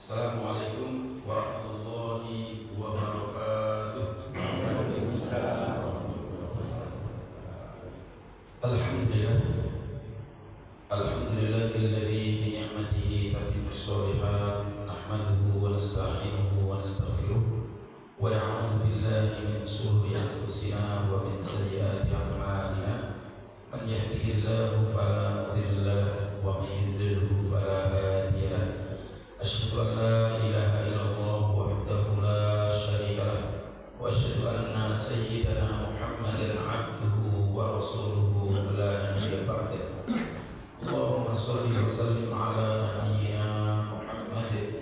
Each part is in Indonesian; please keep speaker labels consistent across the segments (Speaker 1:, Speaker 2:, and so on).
Speaker 1: Assalamualaikum warahmatullahi wabarakatuh. Alhamdulillah, alhamdulillahilladzi bi ni'matihi tatimmu shalihat. Nahmaduhu wa nasta'inuhu wa nastaghfiruh wa na'udzu billahi min shururi anfusina wa min sayyiati a'malina. Man yahdihillahu fala mudilla lahu wa man yudlilhu fala hadiya lahu. Asyhadu an la ilaha illallah wahdahu la syarika lah wa asyhadu anna sayyidana Muhammadan abduhu wa rasuluhu la nabiyya ba'dahu. Allahumma shalli wa sallim ala nabiyyina Muhammad.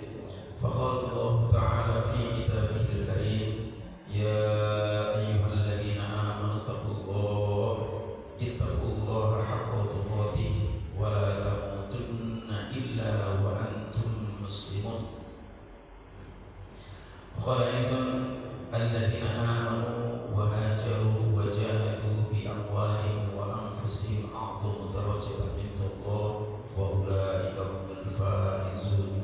Speaker 1: Faqala Allah ta'ala fi kitabihil karim, ya ayyuhalladzina amanu ittaqullaha haqqa tuqatih wa la tamutunna illa wa antum muslimun. Qala aidan alladzina amanu wa hajaru wa jahadu bi amwalihim wa anfusihim a'dhamu darajatan 'inda Allah wa ulaika humul faizun.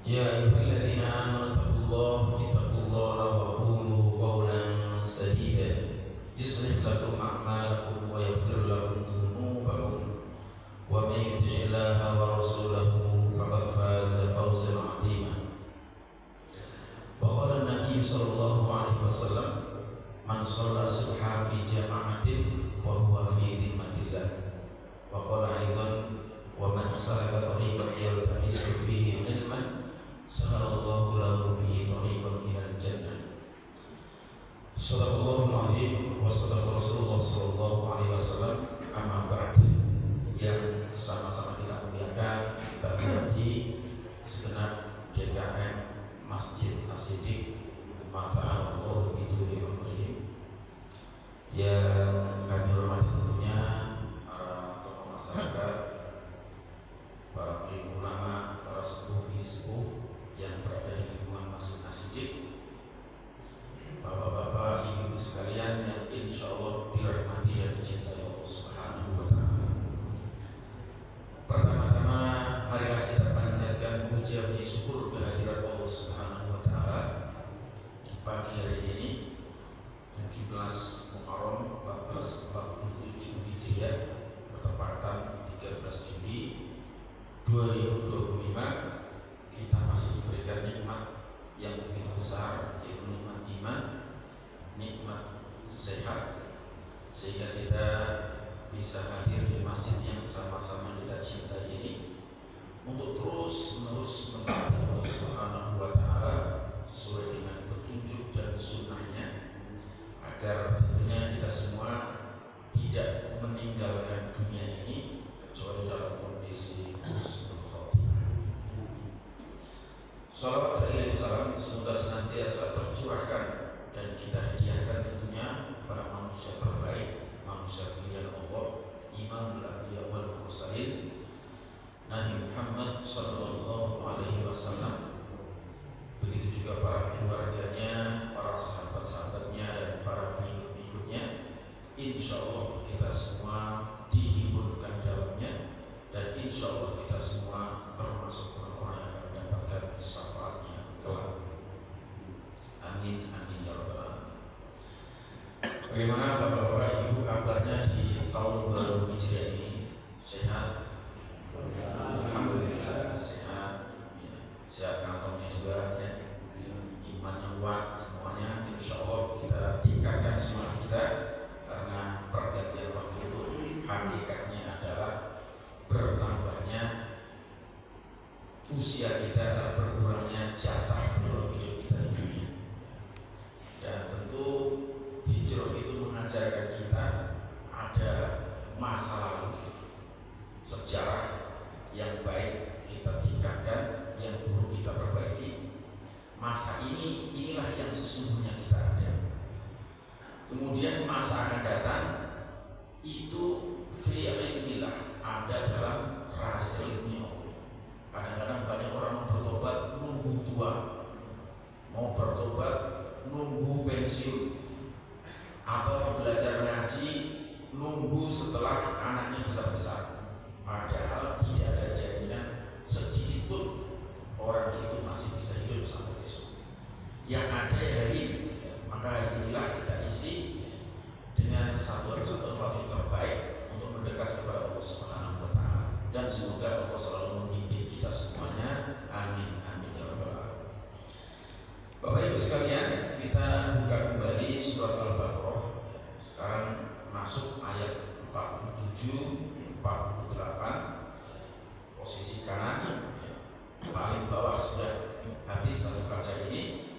Speaker 1: Ya ayyuhalladzina amanu ittaqullaha wa qulu qawlan sadida yuslih lakum a'malakum wa yaghfir lakum dhunubakum wa may yuti'illaha wa rasulahu faqad faza fawzan 'azima. Wa qala an-nabiy sallallahu alaihi wasallam, man shalla subha fi jama'atin wa huwa fi dhimmatillah. Wa qala aidan, wa man salaka tariqan yaltamisu fihi 'ilman sahalallahu lahu bihi tariqan ilal jannah. Shadaqallahul 'azim wa shadaqa Rasulullah sallallahu alaihi wasallam. Amma ba'd, yang sama-sama kita muliakan, kita hormati segenap DKM Masjid As-Siddiq Mata Allah itu diamrihim, yang kami hormati tentunya para tokoh masyarakat, para ulama, para sepuh yang berada di lingkungan Masjid As-Siddiq, bapak-bapak, ibu sekalian yang insya Allah dirahmati dan dicintai Allah Subhanahu wa Ta'ala. Pertama-tama, marilah kita panjatkan puja puji syukur kehadirat Allah Subhanahu wa Ta'ala di pagi hari ini 17 Muharram 1447 Hijriah, bertepatan 13 Juli 2025. Kita masih diberikan nikmat yang begitu besar, yaitu nikmat iman, nikmat sehat, sehingga kita bisa hadir di masjid yang sama-sama kita cintai ini untuk terus-menerus mentaati Allah Subhanahu wa Ta'ala sesuai dengan petunjuk dan sunnahnya, agar tentunya kita semua tidak meninggalkan dunia ini kecuali dalam kondisi husnul khotimah. Salawat dan salam semoga senantiasa tercurahkan dan kita hadiahkan tentunya kepada manusia terbaik, manusia pilihan Allah, Imamul Anbiya wal Mursalin, Nabi Muhammad sallallahu alaihi wasallam. Begitu juga para keluarganya, para sahabat-sahabatnya, dan para pengikut-pengikutnya. Insya Allah kita semua dihiburkan dalamnya, dan insya Allah kita semua termasuk orang-orang yang akan mendapatkan syafaatnya kelak. Amin amin ya rabbal alamin. Bagaimana bapak-bapak ibu kabarnya di tahun baru Hijriah ini? Sehat? Alhamdulillah sehat. Ya, sehat kantongnya juga ya. Imannya kuat semuanya. Insya Allah kita tingkatkan semangat kita, karena pergantian waktu itu hakikatnya adalah bertambahnya usia kita dan berkurangnya jatah peluang hidup kita di dunia. Dan tentu hijrah itu mengajarkan kita ada masa lalu, sejarah yang baik kita tingkatkan, yang buruk kita perbaiki. Masa inilah yang sesungguhnya kita ada. Kemudian masa akan datang itu fi ilmillah, ada dalam rahasia ilmunya Allah. Kadang-kadang banyak orang mau bertobat nunggu tua, mau bertobat nunggu pensiun, atau belajar ngaji nunggu setelah anaknya besar-besar. Padahal tidak ada jaminan sedikit pun dan semoga Allah selalu membimbing kita semuanya. Amin amin ya rabbal alamin. Bapak Ibu sekalian, kita buka kembali surat Al-Baqarah. Sekarang masuk ayat 47, 48. Posisi kanan paling bawah sudah habis satu kaca ini,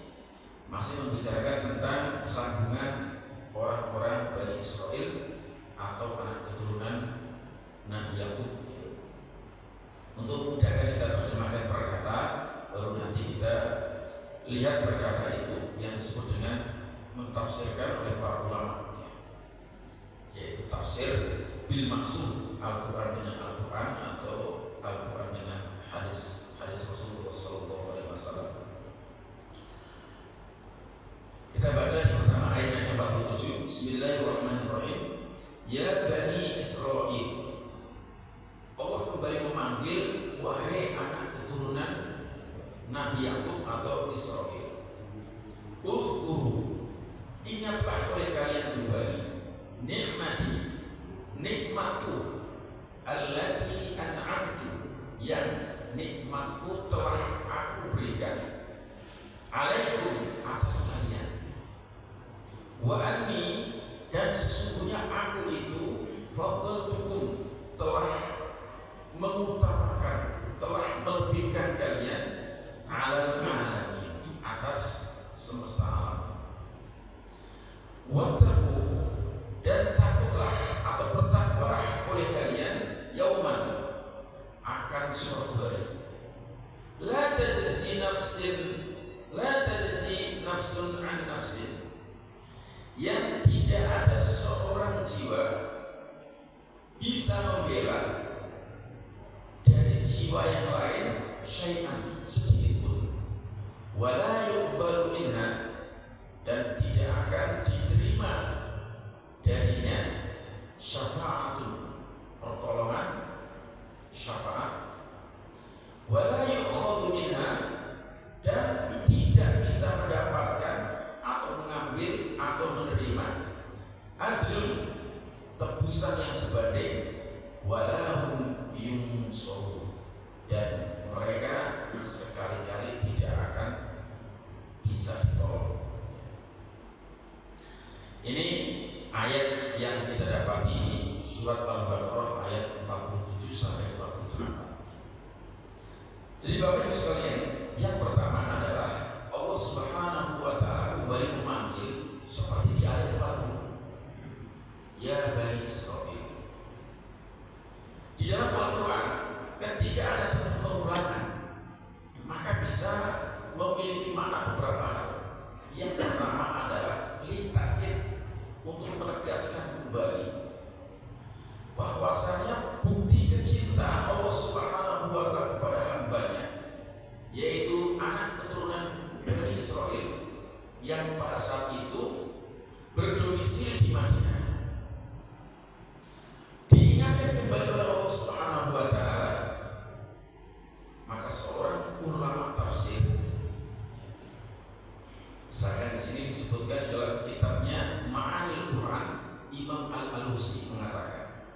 Speaker 1: masih membicarakan tentang sambungan orang-orang Bani Israel atau anak keturunan Nabi Yakub. Untuk memudahkan kita terjemahkan per kata, baru nanti kita lihat perkata itu yang disebut dengan mentafsirkan oleh para ulama, yaitu tafsir bil maksud, Al-Quran dengan Al-Quran atau Al-Quran dengan hadis Rasulullah SAW. Kita baca yang pertama ayat 47. Bismillahirrahmanirrahim. Ya Bani Israel, Allah kembali memanggil wahai anak keturunan Nabi Yakub atau Israel. Uzkuru, ingatlah oleh kalian kembali nikmatku allati an'amtu, yang nikmatku telah aku berikan alaikum, atas kalian. Wa anni, dan sesungguhnya aku itu fadaltukum, telah mengutamakan, telah melebihkan kalian alal alamin, atas semesta alam. Wattaqu, dan takutlah atau bertakwalah oleh kalian yauman, akan suatu hari la tajzi nafsun an nafsin, yang tidak ada seorang jiwa bisa membela dari jiwa yang lain syai'an, sedikit pun, wala yuqbalu minha, dan tidak akan diterima darinya syafa'atun, pertolongan, syafaat, wala yu'khadhu minha, dan tidak bisa mendapatkan atau mengambil atau menerima adlun, tebusan yang sebanding, walahum yunsurun, dan mereka sekali-kali tidak akan bisa ditolong. Ini ayat yang kita dapati di surat Al-Baqarah ayat 47 sampai 48. Jadi Bapak Ibu sekalian, yang pertama adalah Allah Subhanahu wa taala kembali memanggil seperti di ayat 40. Ya Bani Israel. Di dalam Al-Quran, ketika ada satu pengulangan, maka bisa memiliki makna beberapa hal. Yang pertama adalah litakid, untuk menegaskan kembali bahwasanya bukti kecintaan Allah Subhanahu wa taala kepada hambanya, yaitu anak keturunan Bani Israel yang pada saat itu berdomisili di Madinah. Diingatkan kembali oleh Allah Subhanahu wa taala, maka seorang ulama tafsir, saya di sini disebutkan dalam kitabnya Ma'anil Quran, Imam Al-Alusi mengatakan,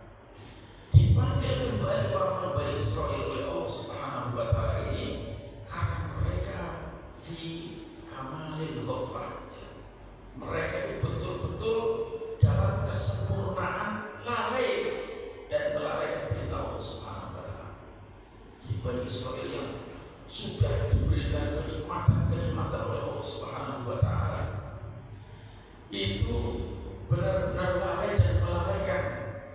Speaker 1: dipanggil kembali orang-orang Bani Israel oleh Allah Subhanahu wa taala ini karena mereka fi kamalil ghafah, mereka itu betul-betul dalam kesempurnaan lalai dan melalaikan perintah Allah Subhanahu wa taala. Di Bani Israel yang sudah diberikan kenikmatan oleh Allah Subhanahu wa taala itu benar-benar lalai dan melalaikan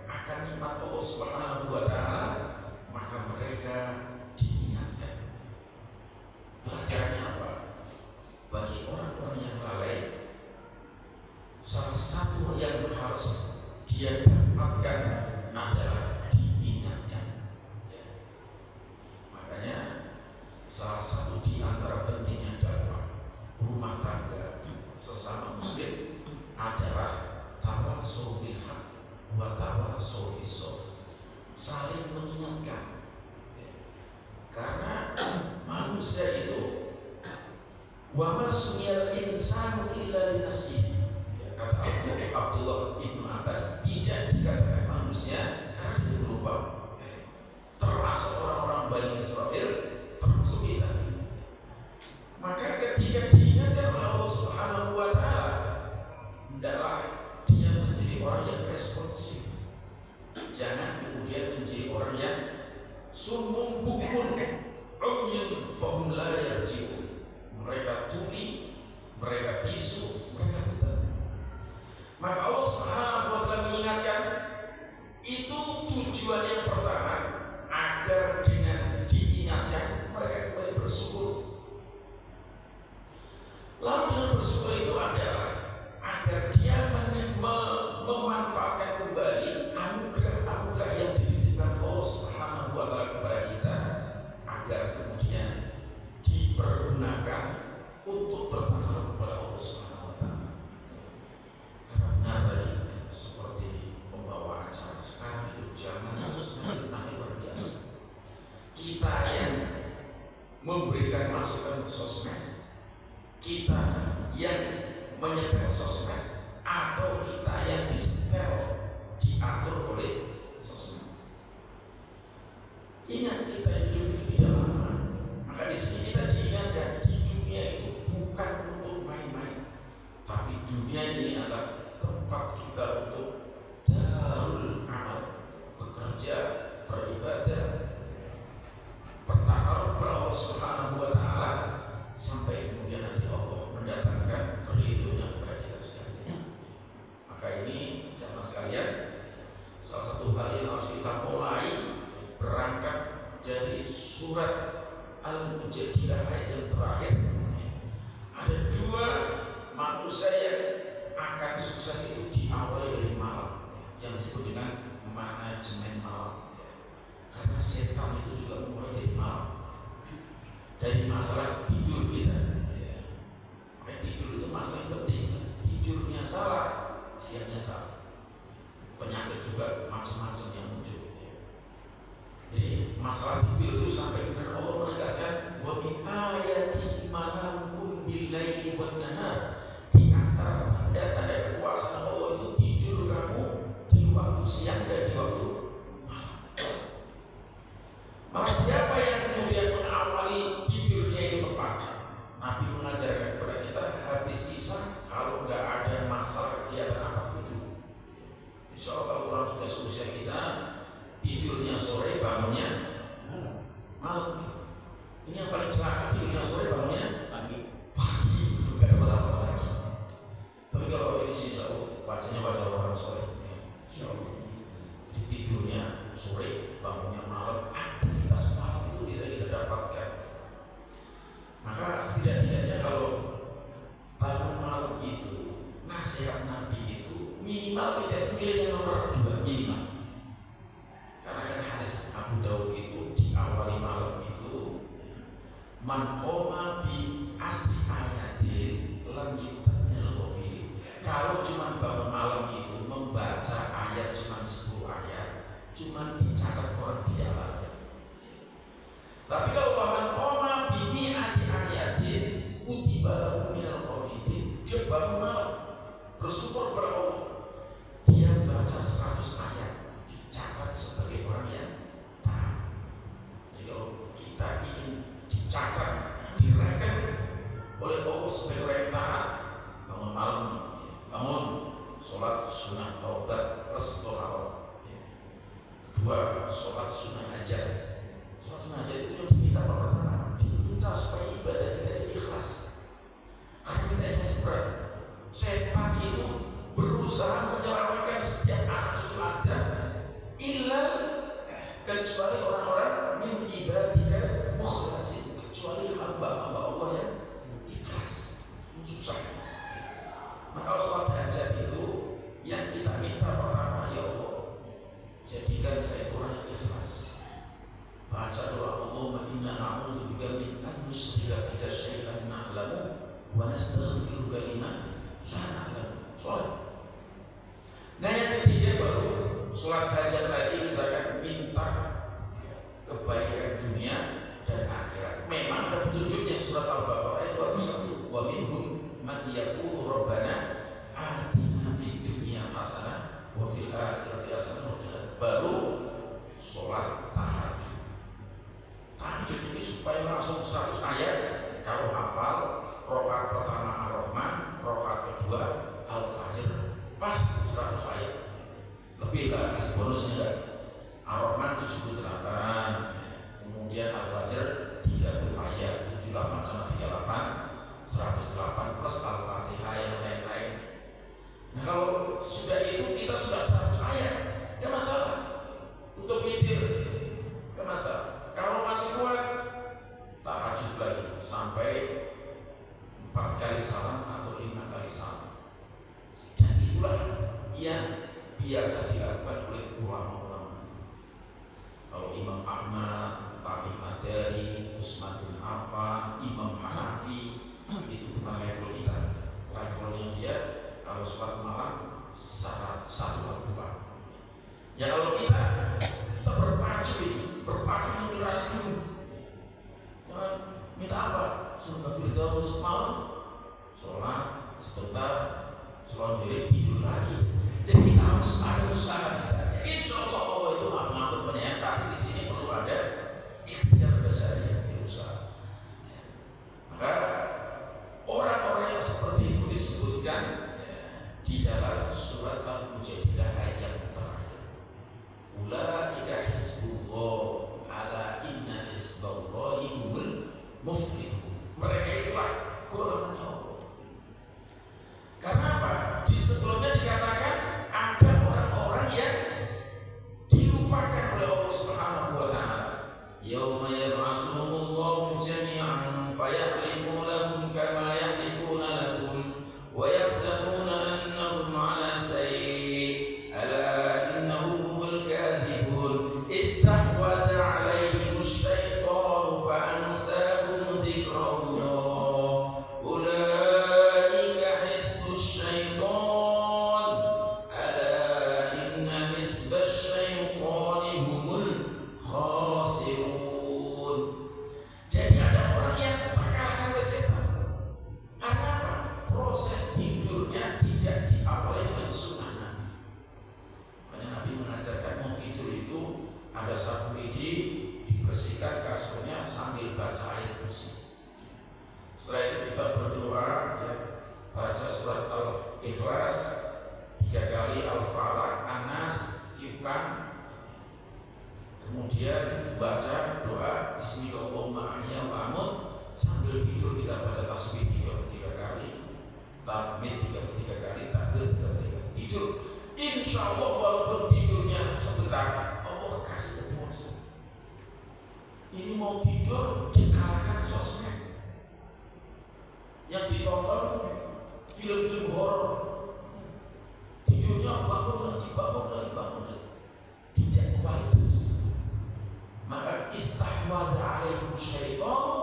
Speaker 1: akan nikmat Allah Subhanahu wa taala, maka mereka diingatkan. Pelajarannya apa? Bagi orang-orang yang lalai, salah satu yang harus dia dapatkan adalah diingatkan. Makanya salah satu di antara pentingnya dalam rumah tangga sesama muslim adalah tawasul bil haq wa tawasul bis sabr, saling mengingatkan. Karena manusia itu wa ma sumiyal insanu illa li nafsihi, kata Abdullah bin Abbas, tidak dikatakan manusia karena dia lupa. orang yang sumum bukmun umyun fahum la yarji'un. Mereka tuli, mereka bisu, mereka buta. Maka Allah Subhanahu wa taala mengingatkan, itu tujuan yang pertama, agar dengan diingatkan mereka kembali bersyukur. Lalu dengan bersyukur itu adalah agar dia memanfaatkan kembali anugerah-anugerah yang dititipkan Allah Subhanahu wa taala kepada kita, agar kemudian dipergunakan untuk bertakwa kepada Allah Subhanahu wa taala. Karena tadi seperti pembawa acara sekarang itu jangan semakin luar biasa. Kita yang memberikan masukan ke sosmed, kita yang menyetel sosmed, atau kita yang disetel, diatur oleh sosmed. Ingat, kita hidup itu tidak lama. Maka di sini kita diingatkan, di dunia itu bukan untuk main-main, tapi dunia ini adalah tempat kita untuk darul amal, bekerja, beribadah, bertakwa kepada Allah Subhanahu wa taala, sampai kemudian nanti Allah mendatangkan ridhonya kepada kita sekalian. Maka ini jamaah sekalian, salah satu hal yang harus kita mulai berangkat dari surat Al-Mujadilah ayat yang terakhir. Ada dua manusia yang akan sukses itu diawali dari malam, yang disebut dengan manajemen malam. Karena setan itu juga mulai dari malam, dari masalah tidur kita. Tidur itu masalah yang penting. Tidurnya salah, siangnya salah. Penyakit juga macam-macam yang muncul. Jadi masalah tidur itu sampai kemudian Allah menegaskan, wa min ayatihi manamukum bil-laili wan-nahar. Di antara tanda-tanda kekuasaan Allah itu tidur kamu di waktu siang dan di waktu malam. Maka siapa yang kemudian mengawali tidurnya itu tepat? Nabi mengajarkan kepada kita, habis isya kalau nggak ada masalah kegiatan apa tidur. Insya Allah kalau orang sudah seusia kita, tidurnya sore, bangunnya malam. Ini yang paling celaka, tidurnya sore, bangunnya pagi, nggak dapat apa lagi. Tapi kalau ini sih bacanya baca orang sore, insya Allah. Jadi tidurnya sore, bangunnya malam, aktivitas malam itu bisa kita dapatkan. Maka setidaknya kalau bangun malam itu, nasihat Nabi itu minimal kita itu pilih yang nomor 2 minimal. Karena kan hadis Abu Daud itu di awal malam itu, man qoma bi asri ayatin lam yutamil ghafir. Kalau cuma bangun malam itu membaca ayat cuma 10 ayat, cuma dicatat orang tidak layak. Tapi kalau man qoma bi mi'ati ayatin kutiba lahu minal khalidin, dia bangun malam bersyukur kepada Allah, dia baca 100 ayat, dicatat sebagai orang yang taat. Jadi kalau kita ingin dicatat, direken oleh Allah sebagai orang yang taat, bangun malam, bangun sholat sunnah taubat restoran. Kedua, sholat sunnah hajat. Sholat sunnah hajat itu yang diminta pertama, diminta supaya ibadah kita ikhlas. Karena kita ikhlas berat. Setan itu berusaha menyelewengkan setiap anak cucu Anda, illa kecuali orang-orang min ibadika mukhlasin, kecuali hamba-hamba Allah yang ikhlas. Susah. Maka kalau sholat hajat itu yang kita minta pertama, ya Allah, jadikan saya orang yang ikhlas. Baca doa Allahumma inna na'udzubika min an nusyrika bika syai'an na'lamu wa nastaghfiruka lima la na'lamu. Sholat. Nah yang ketiga baru sholat hajat lagi, misalkan minta kebaikan dunia dan akhirat. Memang ada petunjuknya, surat Al-Baqarah ayat 21. Wa minhum man yaqulu rabbana atina fid dunya hasanah wa fil akhirati hasanah wa qina adzabannar. Baru sholat tahajud. Tahajud ini supaya langsung 100 ayat. Kalau hafal, rakaat pertama Ar-Rahman, rakaat kedua Al-Fajr, pas 100 ayat. Lebih lah, kasih bonusnya. Ar-Rahman 78, muflihun. Mereka itulah golongannya Allah. Karena apa? Di sebelumnya dikatakan ada orang-orang yang dilupakan oleh Allah Subhanahu wa taala. Yauma yab'atsuhumullahu jami'an fayahlifuna lahum kama yahlifuna lakum wa yahsabuna annahum 'ala syai' ala innahum humul kadhibun istahwadha 'alaihim asy-syaitanu fa ansahum dzikrallah ulaika hizbus syaitan ala inna hizbas syaitani humul khasirun. Jadi ada orang yang terkalahkan oleh setan. Karena apa? Proses tidurnya tidak diawali dengan sunnah Nabi. Karena Nabi mengajarkan mau tidur itu ada satu biji, dibersihkan kasurnya sambil baca ayat kursi. Setelah itu kita berdoa, ya, baca surat Al-Ikhlas 3 kali, Al-Falaq, An-Nas, tiupkan. Kemudian baca doa Bismillahirrahmanirrahim wa amut. Sambil tidur kita baca tasbih 3 kali, tahmid 3 kali, takbir 3 kali. Tidur, insya Allah walaupun tidurnya sebentar, Allah kasih kepuasan. Ini mau tidur dikalahkan sosmed yang ditonton film-film horor. Tidurnya bangun lagi, tidak kualitas. Maka istahwadha 'alaihim syaitanu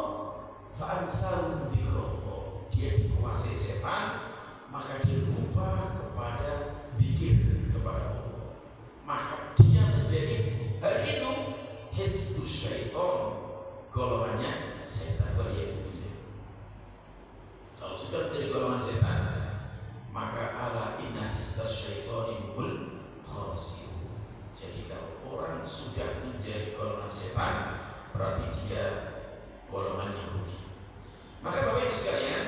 Speaker 1: fa ansahum dzikrallah. Dia dikuasai setan, maka dia lupa kepada zikir kepada Allah. Maka dia menjadi hari itu hizbus syaitan, golongannya setan. Kalau sudah menjadi golongan setan, maka ala inna hizbas syaitani humul khasirun. Jadi kalau orang sudah menjadi golongan setan, berarti dia golongan yang rugi. Maka Bapak Ibu sekalian,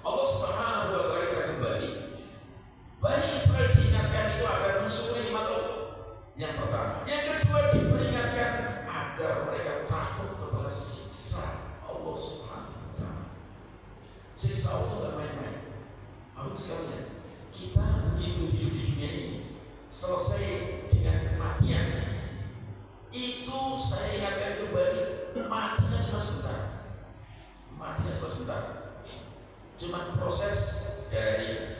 Speaker 1: Allah Subhanahu wa taala kembali, Bani Israel diingatkan itu agar mensyukuri nikmat Allah. Yang pertama, yang kedua diperingatkan agar mereka takut kepada siksa Allah Subhanahu wa taala. Siksa Allah tidak main-main. Bapak Ibu sekalian, kita begitu hidup di dunia ini, selesai dengan kematian, itu saya ingatkan kembali, matinya cuma sebentar. Cuma proses dari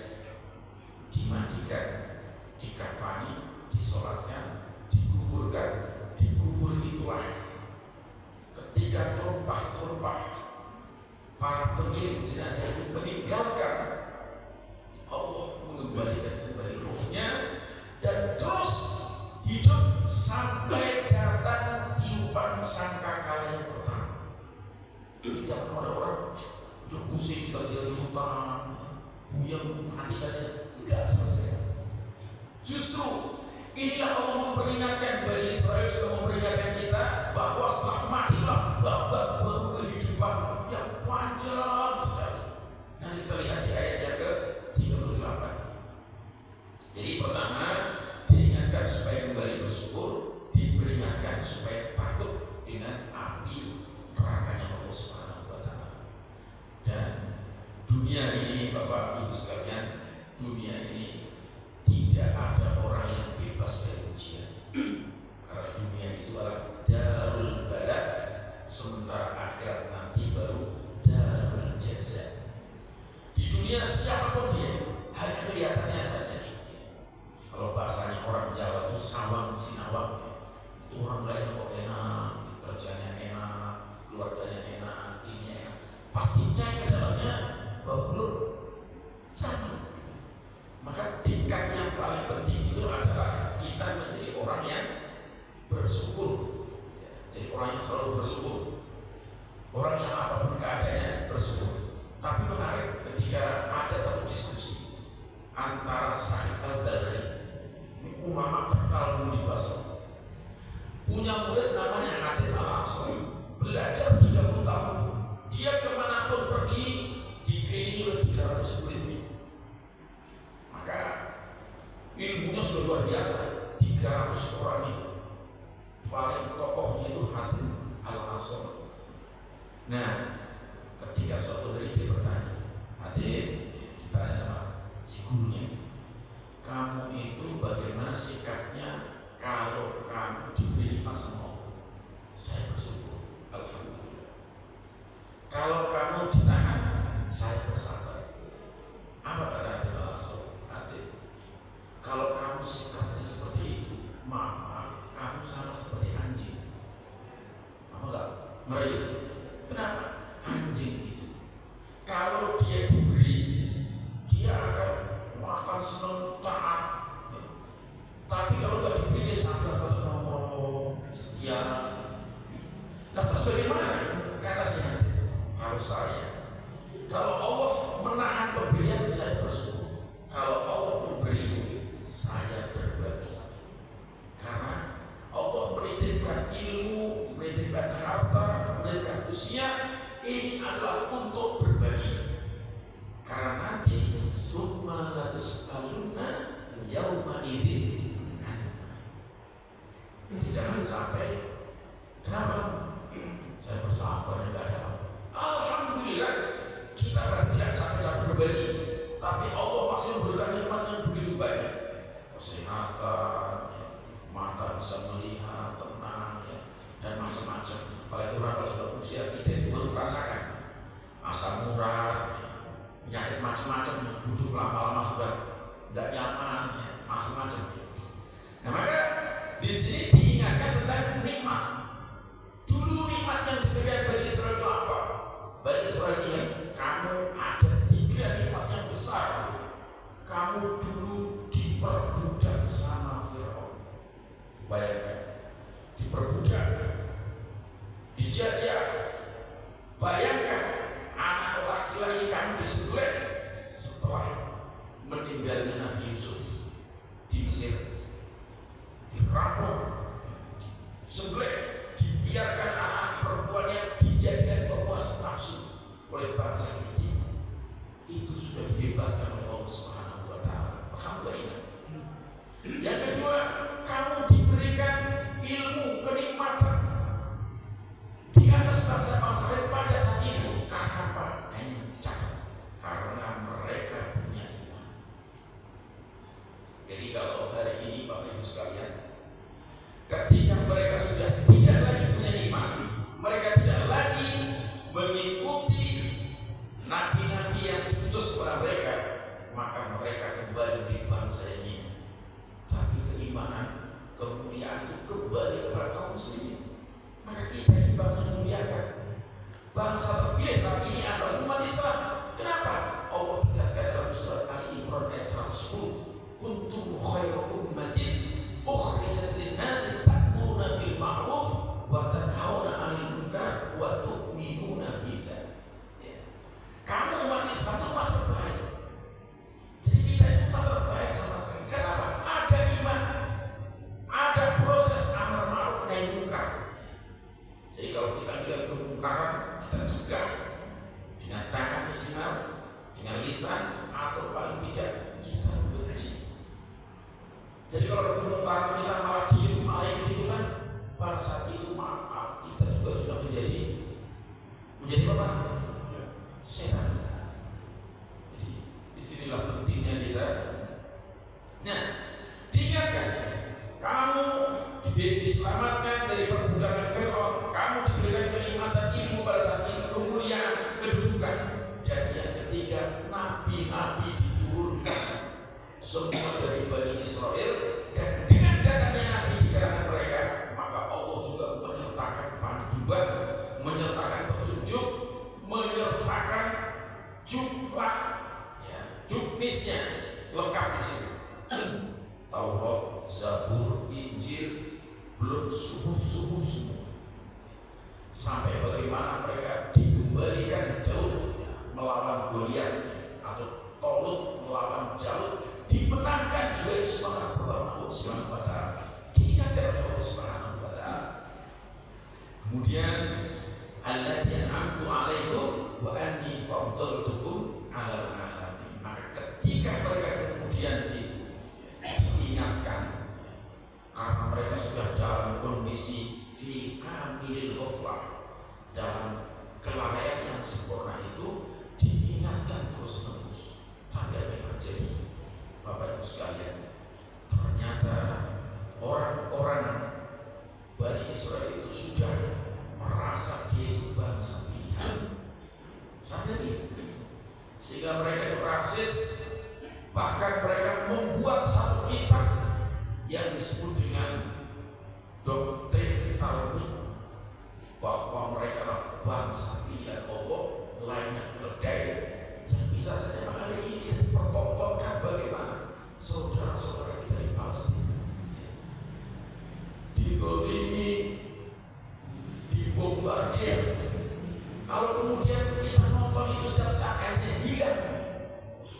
Speaker 1: dimandikan, dikafani, disolatkan, dikuburkan. Dikubur itulah ketika tumpah-tumpah para pengirim jenazah itu meninggalkan, Allah mengembalikan kembali rohnya dan terus hidup sampai datang tiupan sangkakala yang pertama. Ini jangan ada orang udah pusing kita di hutan, yang mati saja, enggak selesai. Justru inilah Allah memperingatkan, Bani Israel sudah memperingatkan kita bahwa setelah matilah babak baru kehidupan yang panjang sekali. Nah, kita lihat di ayat yang ke-38. Jadi pertama diingatkan supaya kembali bersyukur, diperingatkan supaya takut dengan api nerakanya Allah Subhanahu wa taala. Dan dunia ini, Bapak Ibu sekalian, dunia ini tidak ada orang yang bebas dari ujian. Karena dunia itu adalah darul balad, sementara akhirat nanti baru darul jaza. Di dunia siapapun dia, hanya kelihatannya saja. Kalau bahasanya orang Jawa itu sawang sinawang, itu orang lain kok enak, kerjanya enak, keluarganya enak, ini enak. Pasti cek ke dalamnya bahlul sama. Maka tingkat yang paling penting itu adalah kita menjadi orang yang bersyukur. Jadi orang yang selalu bersyukur, orang yang apapun keadaannya bersyukur. Tapi menarik ketika ada satu diskusi antara Sa'id Al-Balkhi, ulama terkenal di Basra, punya murid namanya Hatim Al-Aqsa, belajar 30 tahun. Dia kemanapun pergi dikelilingi oleh 300 muridnya. Maka ilmunya sudah luar biasa. 300 orang itu, paling tokohnya itu Hatim Al-Aqsa. Nah, merayu. Kenapa? Anjing itu kalau dia diberi, dia akan makan senang taat. Tapi kalau nggak diberi, dia sabar pada nomor setia. Nah terus bagaimana? Kata si nanti, kalau Allah menahan pemberian, saya bersyukur. Kalau Allah memberi, saya berbagi. Karena Allah menitipkan ilmu, menitipkan harta, menitipkan usia, ini adalah untuk berbagi. Karena nanti summa latus'alunna yauma idzin. Jangan sampai, kenapa? Saya bersabar tidak ada apa. Alhamdulillah kita tidak capek-capek berbagi, tapi Allah masih memberikan nikmat yang begitu banyak. Kesehatan, mata bisa melihat, tenang, dan macam-macam. Apalagi orang kalau sudah usia kita itu baru merasakan asam urat, penyakit macam-macam, duduk lama-lama sudah tidak nyaman, macam-macam. Nah maka di sini diingatkan tentang nikmat. Dulu nikmat yang diberikan Bani Israel itu apa? Bani Israel ini, kamu ada 3 nikmat yang besar. Kamu dulu diperbudak sama Fir'aun. Bayangkan, diperbudak, dijajah. Bayangkan anak laki-laki kamu disembelih setelah meninggalnya Nabi Yusuf di Mesir, dirampok, sembelih, dibiarkan anak perempuannya dijadikan pemuas nafsu oleh bangsa ini. Itu sudah dibebaskan oleh Allah Subhanahu wa Ta'ala. Kamu gak ingat? Yang kedua, kamu diberikan ilmu, kenikmatan di atas bangsa-bangsa lain pada saat itu. Karena apa? Hanya dicatat karena mereka punya iman. Jadi kalau hari ini Bapak Ibu sekalian, ketika mereka sudah tidak lagi punya iman, mereka tidak lagi mengikuti nabi-nabi yang diutus kepada mereka, maka mereka kembali di bangsa ini. Tapi keimanan, kemuliaan itu kembali kepada kaum muslimin. Maka kita ini bangsa memuliakan. Bangsa terpilih saat ini adalah umat Islam. Kenapa? Allah tegaskan dalam surat Ali Imran ayat 110, kuntum khairu ummatin ukhrijat lin-nasi ta'muruna bil ma'ruf wa tanhauna 'anil munkar wa tu'minuna billah. Kamu umat Islam itu umat terbaik. Jadi kita itu umat terbaik sama sekali. Kenapa? Ada iman, ada proses amar ma'ruf nahi munkar. Jadi kalau kita bilang kemungkaran, kita cegah dengan tangan maksimal, dengan lisan, atau paling tidak kita benci. Jadi kalau kemungkaran kita malah diem, malah ikut-ikutan, pada saat itu maaf, kita juga sudah menjadi apa? Sehat. Jadi disinilah pentingnya kita. Nah, diingatkan, kamu diselamatkan dari perbudakan Fir'aun, kamu diberikan kenikmatan ilmu pada saat itu, kemuliaan, kedudukan, dan yang ketiga, nabi-nabi diturunkan semua dari Bani Israel, dan dengan datangnya nabi di kalangan mereka, maka Allah juga menyertakan panduan, menyertakan petunjuk, menyertakan jumlah, juknisnya lengkap di sini. Taurat, Zabur, Injil, belum subuh semua. Sampai bagaimana mereka dikembalikan Daud melawan Goliat, atau Tolut melawan Jalut, dimenangkan juga semangat pertama Allah Subhanahu wa Ta'ala, diingatkan oleh Allah Subhanahu wa Ta'ala. Kemudian alladzina an'amtu 'alaikum wa anni faddaltukum 'alal 'alamin. Maka ketika mereka kemudian itu diingatkan, karena mereka sudah dalam kondisi fi kamilil ghaflah, dalam kelalaian yang sempurna itu, diingatkan terus-menerus. Tapi apa yang terjadi, Bapak Ibu sekalian? Ternyata orang-orang Bani Israel itu sudah merasa dia itu bangsa pilihan. Sampai itu, sehingga mereka itu rasis. Bahkan mereka membuat satu kitab yang disebut dengan doktrin Talmud, bahwa mereka dibombardir. Kalau kemudian kita nonton itu setiap saat, akhirnya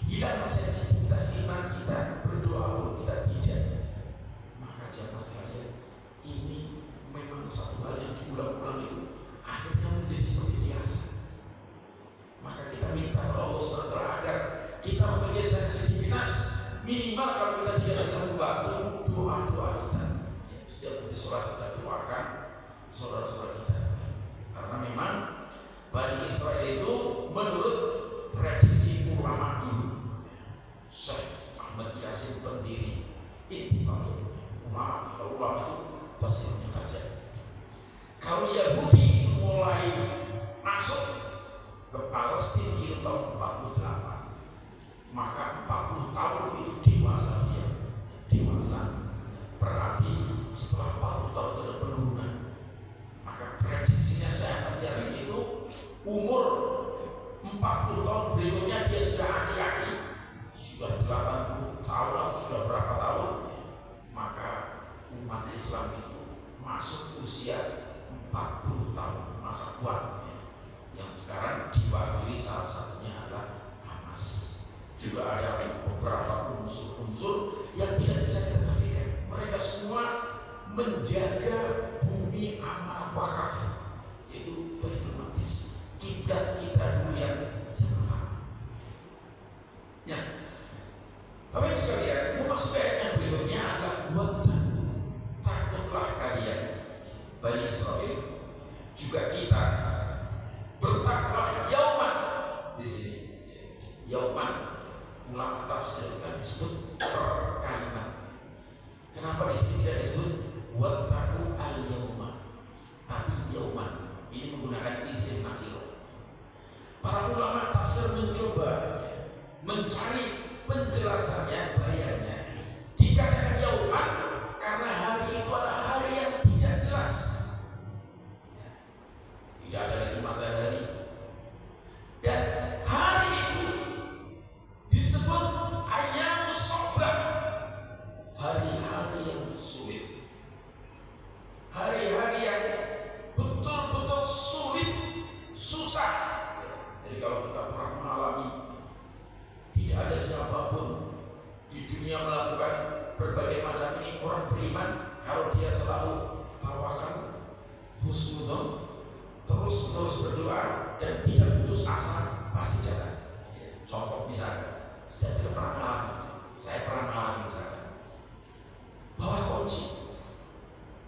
Speaker 1: hilang sensitivitas iman kita, berdoa pun kita tidak. Maka jamaah sekalian, ini memang satu hal yang diulang-ulang itu akhirnya menjadi seperti biasa. Maka kita minta kepada Allah SWT agar kita memiliki sensitivitas minimal. Kalau kita tidak bisa membantu doa-doa kita, setiap kali sholat kita doakan saudara-saudara kita, karena memang Bani Israel itu menurut tradisi ulama dulu, Syekh Ahmad Yasin pendiri Ittifaqul Ulama. Kalau ulama itu pasti kajian. Kalau Yahudi itu mulai masuk ke Palestina di tahun 48, maka 40 tahun itu dewasa dia, dewasa. Berarti setelah 40 tahun ada penurunan. Maka prediksinya Syekh Ahmad Yasin itu umur 40 tahun berikutnya dia sudah aki-aki, sudah 80 tahun atau sudah berapa tahun, maka umat Islam itu masuk usia 40 tahun masa kuat, yang sekarang diwakili salah satunya adalah Hamas. Juga ada beberapa unsur-unsur yang tidak bisa ditafikan. Mereka semua menjaga bumi amanah wakaf, yaitu Baitul Maqdis, kiblat kita dulu yang pertama. Ya, Bapak Ibu sekalian, maksud ayat yang berikutnya adalah wattaqu, takutlah kalian Bani Israel, juga kita bertakwa yauman. Di sini yauman, ulama tafsir kan disebut per kalimat. Kenapa di sini tidak disebut wattaqu al-yauma, tapi yauman? Ini menggunakan isim nakir. Para ulama tafsir mencoba mencari penjelasannya, bayarnya. Dikatakan yauman karena hari itu adalah hari yang tidak jelas, tidak ada lagi matahari, dan hari itu disebut ayyamus sobbah, hari-hari yang sulit, hari-hari yang betul-betul sulit, susah. Jadi kalau kita pernah mengalami, tidak ada siapapun di dunia melakukan berbagai macam ini, orang beriman kalau dia selalu tawakal, husnudzon, terus berdoa dan tidak putus asa, pasti datang. Contoh misalnya, saya tidak pernah mengalami, saya pernah mengalami misalnya bawa kunci,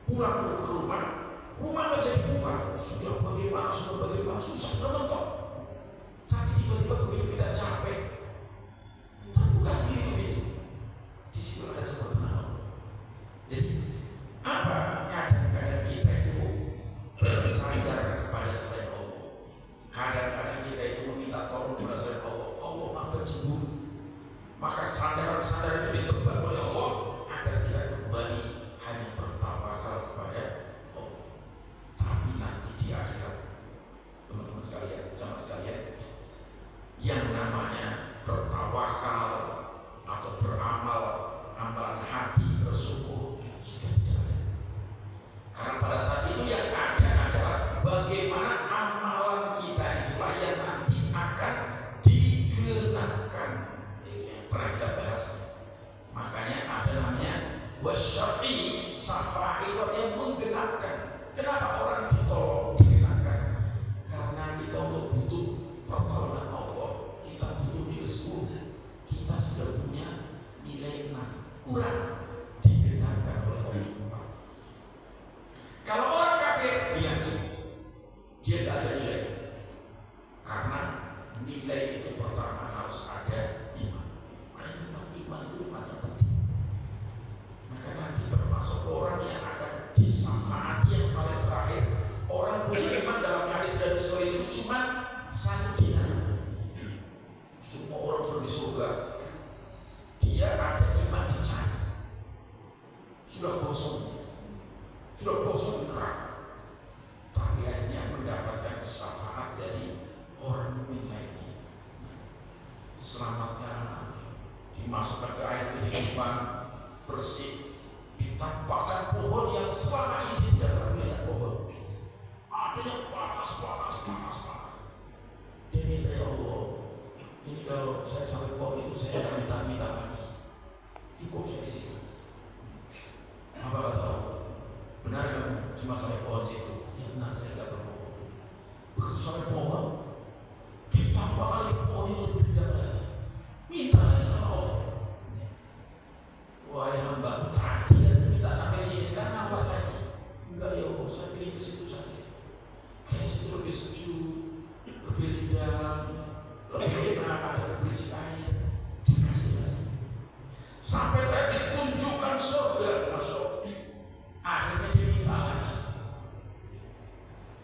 Speaker 1: pulang ke rumah nggak jadi buka, sudah bagaimana, susah, sudah mentok. Tapi tiba-tiba begitu kita capek, terbuka sendiri itu. Di situ ada sebuah penawar. Jadi apa? Kadang-kadang kita itu bersandar kepada selain Allah. Kadang-kadang kita itu meminta tolong kepada selain Allah. Allah maha pencemburu. Maka sandar-sandar itu ditebak oleh Allah agar kita kembali hanya bertawakal kepada Allah. Tapi nanti di akhirat, teman-teman sekalian, jamaah sekalian, yang namanya bertawakal atau beramal, amalan hati bersyukur sudah tidak ada. Karena pada saat itu yang ada adalah bagaimana amalan kita itulah yang nanti akan dikenakan. Itu yang pernah kita bahas. Makanya akhirnya panas. Dia minta, ya Allah, ini kalau saya sampai pohon itu saya akan minta lagi. Cukup saya di situ. Apa kata Allah? Benar kamu cuma sampai pohon situ? Ya benar, saya tidak berbohong. Begitu sampai pohon, ditambah lagi pohon yang lebih indah lagi. Minta lagi sama Allah. Wahai hamba, tadi dan minta sampai sini, sekarang apa lagi? Enggak ya Allah, saya pilih ke situ saja. Kayak situ lebih sejuk, lebih indah, lebih enak, ada keberisi air. Dikasih lagi. Sampai tadi tunjukkan surga masuk. Akhirnya dia minta lagi.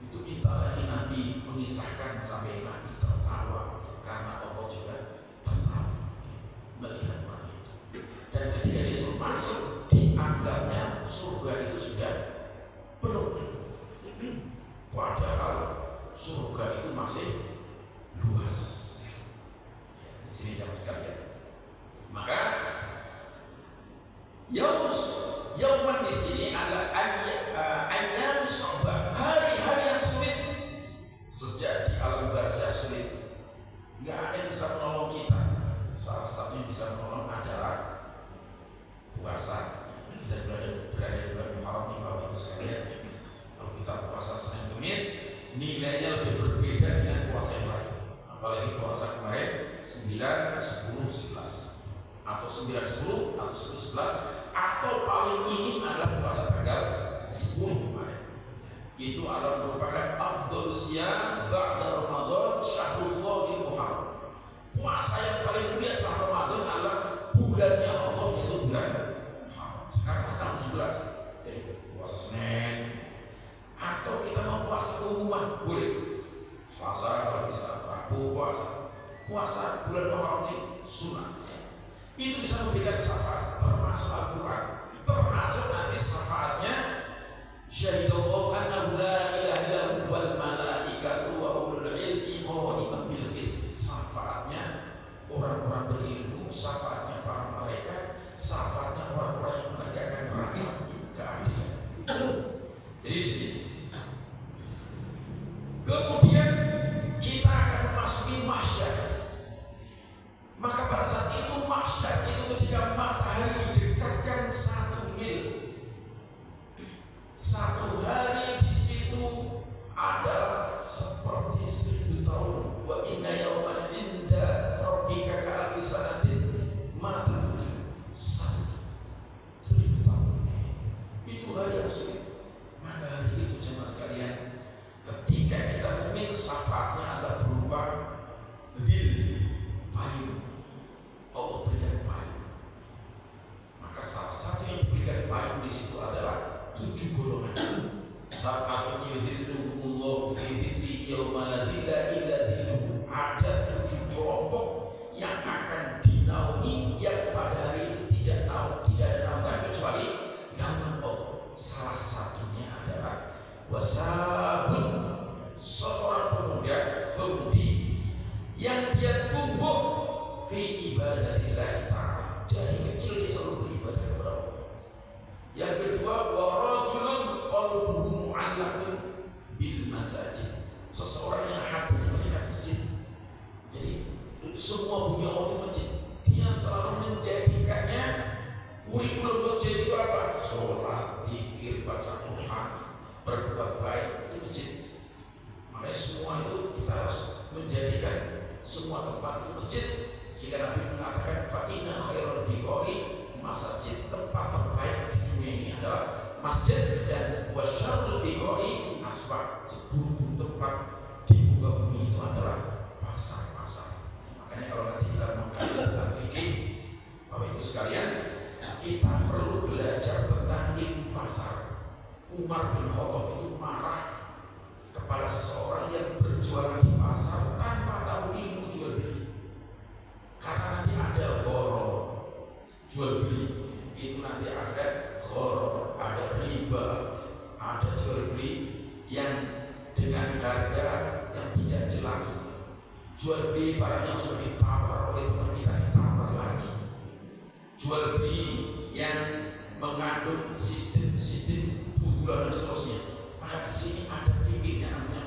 Speaker 1: Itu minta lagi, Nabi mengisahkan sampai Nabi tertawa karena Allah juga tertawa melihat orang itu. Dan ketika dia suruh masuk, dianggapnya surga itu sudah penuh. Padahal surga itu masih luas. Di sini jamaah sekalian. Maka Yauman di sini adalah ayyam sya'ban, hari-hari yang sulit. Sejak di alam barzakh sulit, nggak ada yang bisa menolong kita. Salah satu yang bisa menolong adalah puasa. Kita berada di bulan Muharram nih Bapak Ibu sekalian. Kalau kita puasa Senin Kamis, nilainya lebih berbeda dengan puasa yang lain. Apalagi puasa kemarin 9, 10, 11 atau 9, 10 atau 10, 11, atau paling minim adalah puasa tanggal 10 kemarin. Itu adalah merupakan afdhalus siyam ba'da Ramadan syahrullahil muharram. Puasa yang paling mulia setelah Ramadan adalah bulannya Allah, yaitu bulan Muharram. Sekarang tanggal 17, jadi puasa Senin, atau kita mau puasa keumuman boleh. Puasa kalau bisa, Rabu puasa bulan Muharram ini sunnah. Itu bisa memberikan syafaat, termasuk Al-Quran, termasuk nanti syafaatnya syahidallahu annahu la ilaha illallah wal malaikatu wa ulul ilmi qa'iman bil qist. Syafaatnya orang-orang berilmu, syafaatnya para malaikat, syafaatnya orang-orang yang menegakkan rahmat keadilan. Jadi di sini. Kemudian kita akan memasuki mahsyar. Maka pada saat itu mahsyar itu ketika matahari didekatkan 1 mil. 1 hari di situ adalah seperti 1000 tahun. Wa inna yawman inda rabbika ka'alfi sanatin ma ta'uddu. 1000 tahun. Itu hari yang sulit. Maka hari itu jemaah sekalian, ketika kita meminta syafaatnya adalah berupa payung. Allah berikan payung. Maka salah satu yang diberikan payung di situ adalah 7 golongan. Sab'atun yudhilluhumullahu fi dhillihi yawma la dhilla illa dhilluhu. Ada 7 kelompok yang akan dinaungi, yang pada hari itu tidak ada naungan kecuali naungan Allah. Salah satunya adalah wasabun, seorang pemudi yang dia tumbuh fi ibadatillah ta'ala, dari kecil dia selalu beribadah kepada Allah. Yang kedua, wa rajulun qalbuhu mu'allaqun bil masajid, seseorang yang hatinya terikat masjid. Jadi semua dunia Allah itu masjid. Dia selalu menjadikannya kurikulum masjid itu apa? Sholat, zikir, baca Quran, berbuat baik, itu masjid. Makanya semua itu kita harus menjadikan semua tempat itu masjid. Sehingga Nabi mengatakan fa'inna khairul biqa'i masjid, tempat terbaik di dunia ini adalah masjid, dan wasyarrul biqa'i aswaq, seburuk tempat di muka bumi itu adalah pasar-pasar. Makanya kalau nanti kita mengkaji tentang fikih, Bapak Ibu sekalian, kita perlu belajar tentang ilmu pasar. Umar bin Khattab itu marah kepada seseorang yang berjualan di pasar tanpa tahu ilmu jual beli. Karena nanti ada gharar, jual beli itu nanti ada gharar, ada riba, ada jual beli yang dengan harga yang tidak jelas, jual beli barang yang sudah ditawar oleh teman kita ditawar lagi, jual beli yang mengandung sistem futural dan seterusnya. Maka di sini ada fikih namanya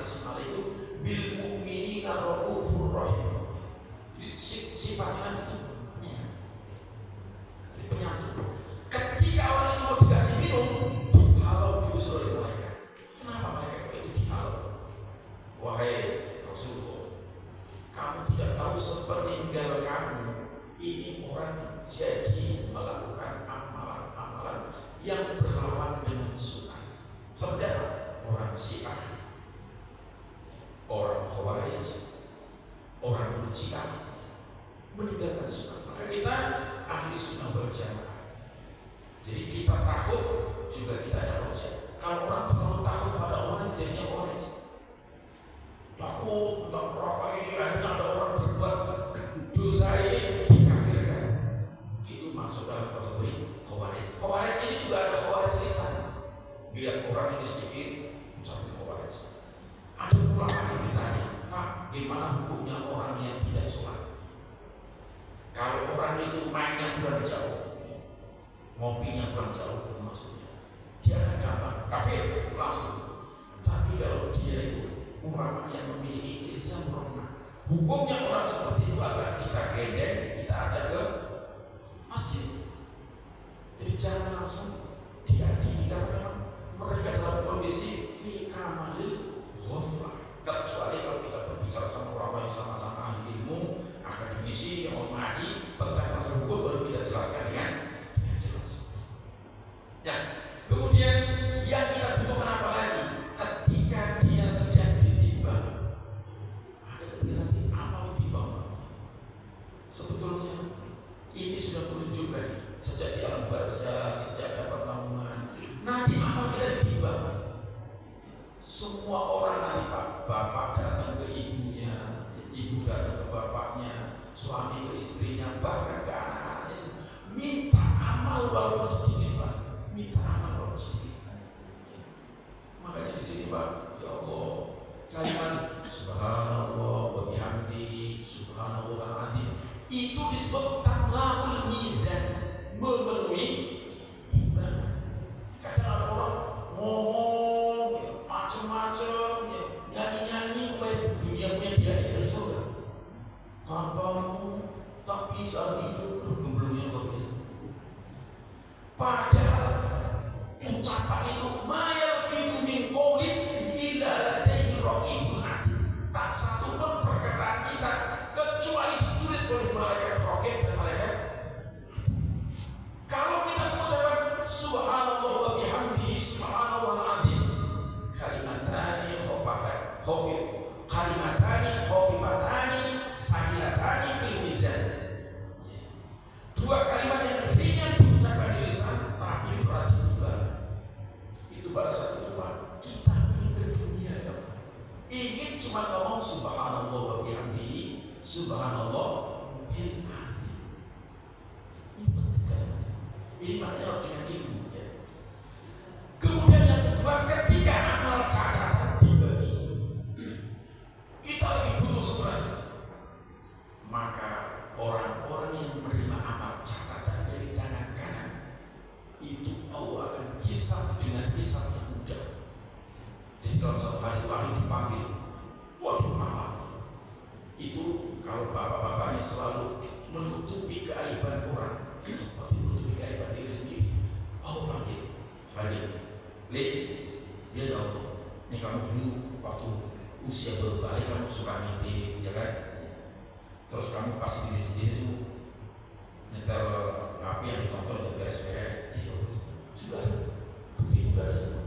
Speaker 1: Ismail itu bil mu'minina raufur rahim. Sifatnya itu jadi penyatu. Ketika orang itu mau dikasih minum, dihalau diusir oleh malaikat. Kenapa malaikat itu dihalau? Wahai Rasulullah, kamu tidak tahu sepeninggal kamu ini orang jadi melakukan amalan-amalan yang berlawan dengan sunnah. Seperti apa? Orang Syiah, orang Khawarij, orang Murji'ah meninggalkan sunnah. Maka kita ahli sunnah wal jamaah. Jadi kita takut juga kita ada rojak. Kalau orang terlalu takut pada orang jadinya Khawarij. Takut tentang rokok ini, akhirnya ada orang berbuat dosa ini dikafirkan. Itu masuk dalam kategori Khawarij. Khawarij ini juga ada Khawarij lisan. Lihat orang ini sedikit ucapin Khawarij. Ada ulama yang ditanya, Pak, gimana hukumnya orang yang tidak sholat? Kalau orang itu mainnya kurang jauh, ngopinya kurang jauh, maksudnya dia agama kafir langsung. Tapi kalau dia itu ulama yang memiliki lisan rahmah, hukumnya orang seperti itu adalah kita gendeng, kita ajak ke masjid. Jadi jangan langsung diadili karena mereka dalam kondisi fi kamalil ghaflah. Kecuali kalau kita berbicara sama orang yang sama-sama ahli ilmu, akademisi yang mau mengaji tentang masalah hukum, baru kita jelaskan dengan jelas. Ya, kemudian yang kita butuhkan apa lagi? Ketika dia sedang ditimbang, ada ketika nanti amal ditimbang. Sebetulnya ini sudah menunjukkan sejak di alam barzah, sejak dapat naungan, nanti amal kita ditimbang. Semua orang nanti bapak datang ke ibunya, ibu datang ke bapaknya, suami ke istrinya, bahkan ke anak-anaknya, minta amal walaupun sedikit, Pak. Minta amal walaupun sedikit. Makanya di sini, Pak, ya Allah, kalimat subhanallah wa bihamdihi subhanallah azim itu disebut tamla'ul mizan, memenuhi timbangan. Kadang ada orang ngomong macam-macam, nyanyi-nyanyi supaya dunia punya dia di surga. Tanpamu tak bisa hidup, gemblungnya kok bisa. Padahal ucapan itu mayal fitu min qawlin illa ladaihi raqibun atid. Tak satu pun perkataan kita kecuali ditulis oleh malaikat raqib dan malaikat. Kalau kita mengucapkan subhanallah wa bihamdihi subhanallah azim, kalimatani khafifatani sakilatani fil mizan. Dua kalimat yang ringan diucapkan di lisan tapi berat di timbangan. Itu pada saat itu, Pak, kita ingin ke dunia, ya, ingin cuma ngomong subhanallah wa bihamdihi subhanallah bil azim. Ini penting kalimat. Ini maknanya harus dengan ilmu, ya. Kemudian yang kedua, ketika amal catatan dibagi, kita lebih butuh stres. Maka orang-orang yang menerima amal catatan dari tangan kanan itu Allah akan hisab dengan hisab yang mudah. Jadi kalau satu hari sekali dipanggil, waduh amal itu kalau bapak-bapak ini selalu menutupi keaiban orang seperti menutupi keaiban diri sendiri. Oh panggil, dia tahu. Ini kamu dulu waktu usia berbalik kamu suka ngintip, ya kan? Terus kamu pas diri sendiri tuh nyetel HP yang ditonton ya beres-beres, dia sudah bukti beres.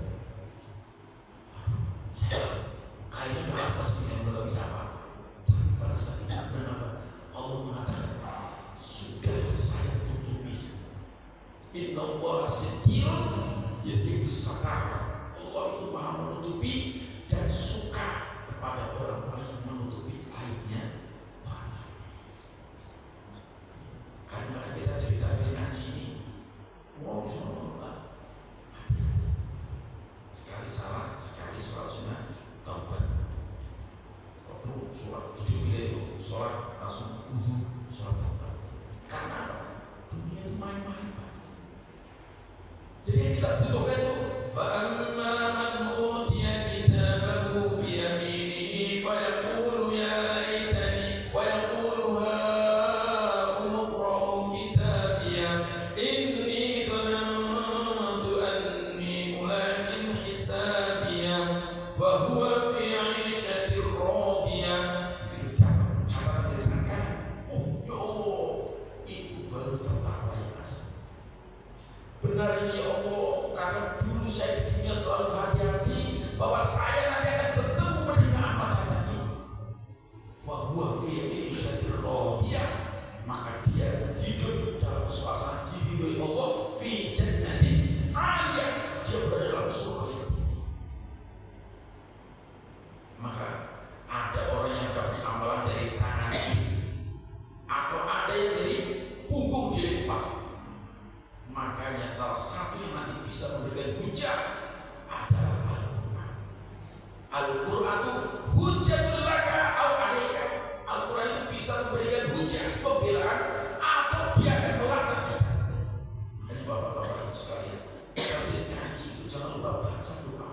Speaker 1: Kayaknya nggak pas yang belum bisa apa. Tapi pada saat itu benar Allah mengatakan sudah saya tutupi. Inna Allah setirun yaitu satar. Allah itu maha menutupi dan suka kepada orang-orang yang menutupi aibnya. Karena kita cerita habis ngaji ini, mau semua sekali salah, sekali sholat sunnah, taubat. Waktu sholat hidup dia itu sholat langsung sholat taubat. Karena apa? Dunia itu main-main, Pak. Jadi kita butuhkan itu. Fa'amma man utiya kitabahu biyaminihi benar ini ya Allah, karena dulu saya di dunia selalu hati-hati bahwa saya nanti akan bertemu dengan amal tadi. Fahuwa fi 'ishatir radiyah, maka dia hidup dalam suasana diridhoi Allah, fi jannatin 'aliyah, dia berada dalam surga yang tinggi. Maka ada orang yang dapat amalan dari tangan kiri, atau ada yang dari punggung dilipat. Makanya salah satu yang nanti bisa memberikan hujah adalah Al-Quran. Al-Quran itu hujjatul laka au alaika. Al-Quran itu bisa memberikan hujah pembelaan atau dia akan melaknat kita. Makanya bapak-bapak ibu sekalian, habis ngaji itu jangan lupa baca doa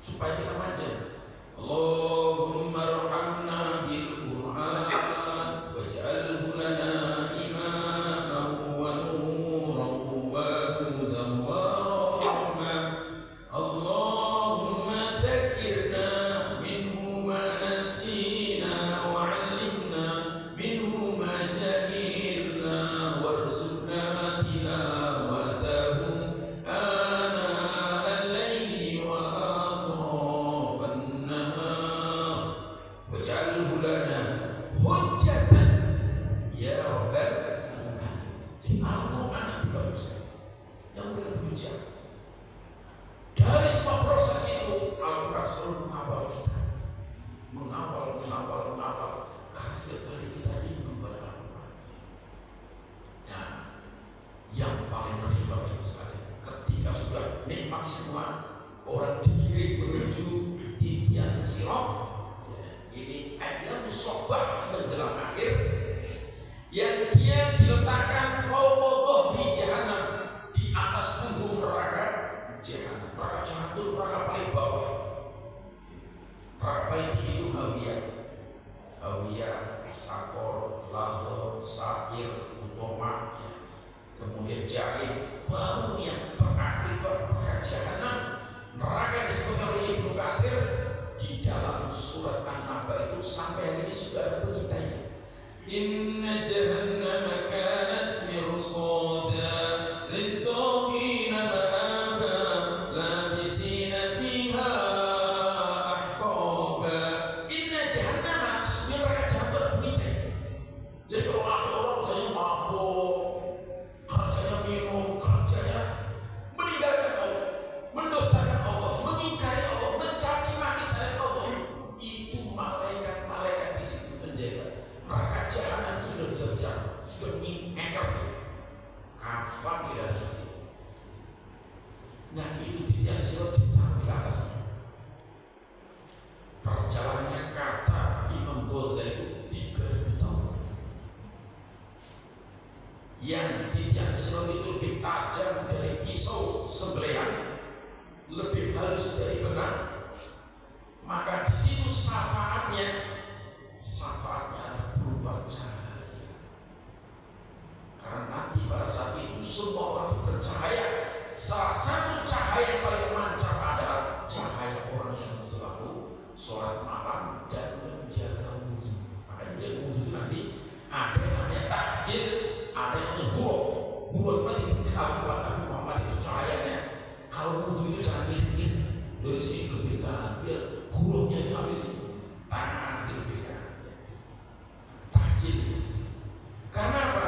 Speaker 1: supaya kita manja. Allahumma arhamna bil Quran waj'alhu lana imaman wa nuran wa hudan wa rahmah. Allahumma dhakkirna minhu ma nasina wa 'allimna minhu ma jahilna warzuqna tilawatahu ana al-layli wa atrafan nahar waj'alhu lana hujjatan ya rabbal alamin. Jadi Al-Quran nanti bagus yang berhujjah. Dari semua proses itu Al-Quran selalu mengawal kita, mengawal karena setiap kali kita rindu pada Al-Quran. Ya, yang paling ngeri Bapak Ibu sekalian, ketika sudah nikmat semua, orang digiring menuju titian sirat. Ini ayat musobah menjelang akhir, yang dia diletakkan fauqa dhahri jahannam, di atas punggung neraka jahanam. Neraka jahanam itu neraka paling bawah. Neraka paling tinggi itu hawiyah, sakor, lahor, sakir, utoma, ya. Kemudian jahim, baru yang terakhir neraka jahanam. Neraka yang disebut oleh Ibnu Katsir di dalam surat An-Naba itu sampai hari ini sudah ada pengintai. Inna jahannama kanat mirsada lit-taghina ma'aba labisina fiha ahqaba. Inna jahannama, neraka jahanam ada pengintai. Jadi kalau ada orang misalnya mabuk, kerjanya minum, kerjanya meninggalkan Allah, mendustakan Allah, mengingkari Allah, mencaci maki selain Allah, itu malaikat-malaikat di situ menjaga. Neraka jahanam itu sudah bisa bicara, sudah mengingkar dia. Kapan dia ada di situ? Nah itu titian sirat ditaruh di atasnya. Perjalanannya kata Imam Ghazali itu 3.000 tahun. Yang titian sirat itu lebih tajam dari pisau sembelihan, lebih halus dari benang. Maka di situ syafaatnya adalah berupa cahaya. Karena nanti pada saat itu semua orang bercahaya. Salah satu cahaya yang paling mantap adalah cahaya orang yang selalu sholat malam dan menjaga wudhu. Maka menjaga wudhu itu nanti ada yang namanya tahjil, ada yang huruf. Huruf itu Al-Quran Nabi Muhammad itu cahayanya. Kalau wudhu itu jangan miring-miring dari sini lebih kanan, biar hurufnya itu habis ini tangan lebih kanan. Tahjil. Karena apa?